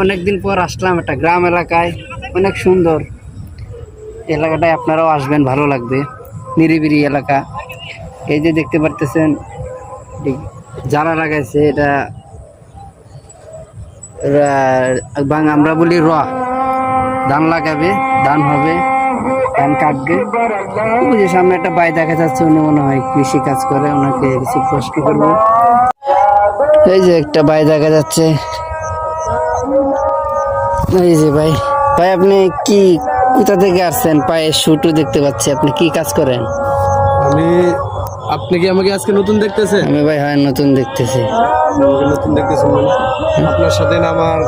অনেকদিন পর আসলাম একটা গ্রাম এলাকায়, অনেক সুন্দর এলাকাটায়। আপনারাও আসবেন, ভালো লাগবে, নিরিবিলি এলাকা। এই যে দেখতে পারতেছেন যারা লাগাইছে, এটা আমরা বলি ধান লাগাবে, ধান হবে, ধান কাটবে। ওই যে সামনে একটা ভাই দেখা যাচ্ছে, উনি মনে হয় কৃষি কাজ করে, ওনাকে কিছু প্রশ্ন করবো। এই যে একটা ভাই দেখা যাচ্ছে, এই যে ভাই আপনি কি কোথা থেকে আসছেন? পায়ে শুটু দেখতে পাচ্ছি, আপনি কি কাজ করেন? আপনি কি আমাকে আজকে নতুন দেখতেছেন? আমি ভাই হয় নতুন দেখতেছি। নতুন দেখতেছেন মানে আপনার সাথে না আমার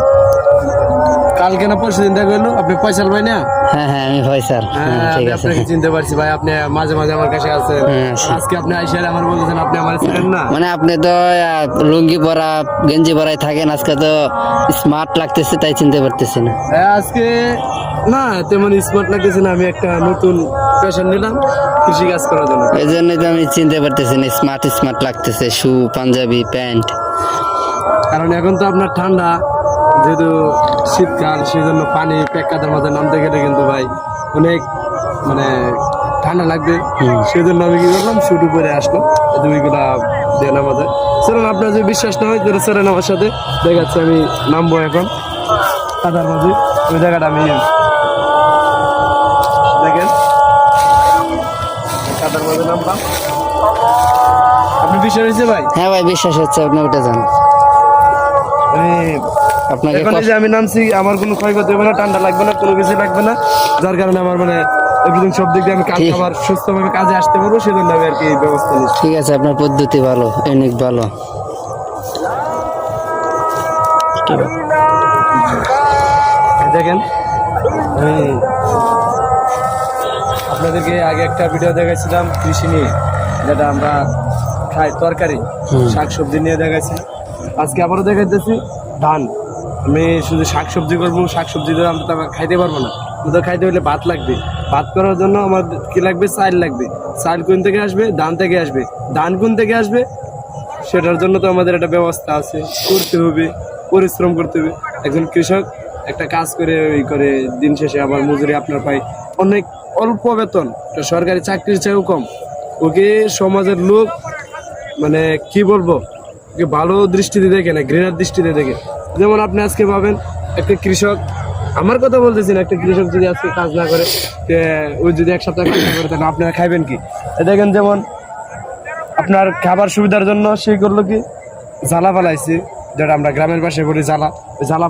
কালকে না পরশু দিন দেখা হলো। আপনি ফয়সাল ভাই না? হ্যাঁ হ্যাঁ, আমি ফয়সাল। ঠিক আছে, আপনাকে চিনতে পারছি ভাই। আপনি মাঝে মাঝে আমার কাছে আছেন। আজকে আপনি আইসা আমার বলতেছেন আপনি আমার ছিলেন না। মানে আপনি তো লুঙ্গি পরা, গেঞ্জি পরাই থাকেন, আজকে তো স্মার্ট লাগতেছে, তাই চিনতে পারতেছি না। আজকে না তেমন স্মার্ট লাগতেছে না। আমি একটা নতুন পেশন নিলাম কৃষি কাজ করার জন্য, এই জন্যই তো আমি চিনতে পারতেছি না। স্মার্ট লাগতেছে, শু, পাঞ্জাবি, প্যান্ট। কারণ এখন তো আপনার ঠান্ডা, যেহেতু শীতকাল, সেই জন্য পানি প্যাকাদের মাঝে নামতে গেলে কিন্তু ভাই অনেক মানে ঠান্ডা লাগবে। সেই জন্য আমি কি করলাম, শুটু পরে আসলাম, দুইগুলা দিয়ে নামাজে। চলুন, আপনার যদি বিশ্বাস না হয় তাহলে চলেন আমার সাথে, দেখাচ্ছি। আমি নামবো এখন কাদার মাঝে, ওই জায়গাটা আমি দেখেন কাদার মাঝে নামলাম। আপনি বিশ্বাস হয়েছে ভাই? হ্যাঁ ভাই, বিশ্বাস হচ্ছে, আপনি ওটা জান। আপনাকে এখন এই যে আমি নামছি, আমার কোনো ক্ষয়ক্ষতি হবে না, ঠান্ডা লাগবে না, কোনো কিছু লাগবে না, যার কারণে আমার মানে এভরিথিং সব দিক দিয়ে আমি কাজ আবার সুস্থভাবে কাজে আসতে পারবো, সেজন্য আমি আর কি এই ব্যবস্থা নিচ্ছি। ঠিক আছে, আপনার পদ্ধতি ভালো, অনেক ভালো। দেখেন, আমি আপনাদেরকে আগে একটা ভিডিও দেখাইছিলাম কৃষি নিয়ে, যেটা আমরা খাই, তরকারি শাকসবজি নিয়ে দেখাইছি। আজকে আবারও দেখাইতেছি ধান। আমি শুধু শাকসবজি করবো, শাকসবজি দিয়ে আমরা তো খাইতে পারবো না। তো খাইতে হলে ভাত লাগবে। ভাত করার জন্য আমার কি লাগবে? চাল লাগবে। চাল কোন থেকে আসবে? ধান থেকে আসবে। ধান কোন থেকে আসবে? সেটার জন্য তো আমাদের একটা ব্যবস্থা আছে, করতে হবে, পরিশ্রম করতে হবে। একজন কৃষক একটা কাজ করে ওই করে দিন শেষে আবার মজুরি আপনার পাই অনেক অল্প বেতন, সরকারি চাকরির চেয়েও কম। ওকে সমাজের লোক মানে কি বলবো, ওকে ভালো দৃষ্টিতে দেখে না, ঘৃণার দৃষ্টিতে দেখে। যেমন আপনি আজকে পাবেন একটা কৃষক, আমার কথা বলতেছি না, একটা কৃষক যদি আজকে কাজ না করে, ওই যদি এক সপ্তাহ কাজ না করে, তাহলে আপনারা খাইবেন কি? দেখেন, যেমন আপনার খাবার সুবিধার জন্য সে করলো কি, জ্বালা পালাইছে, যেটা আমরা গ্রামের পাশে বলি জ্বালা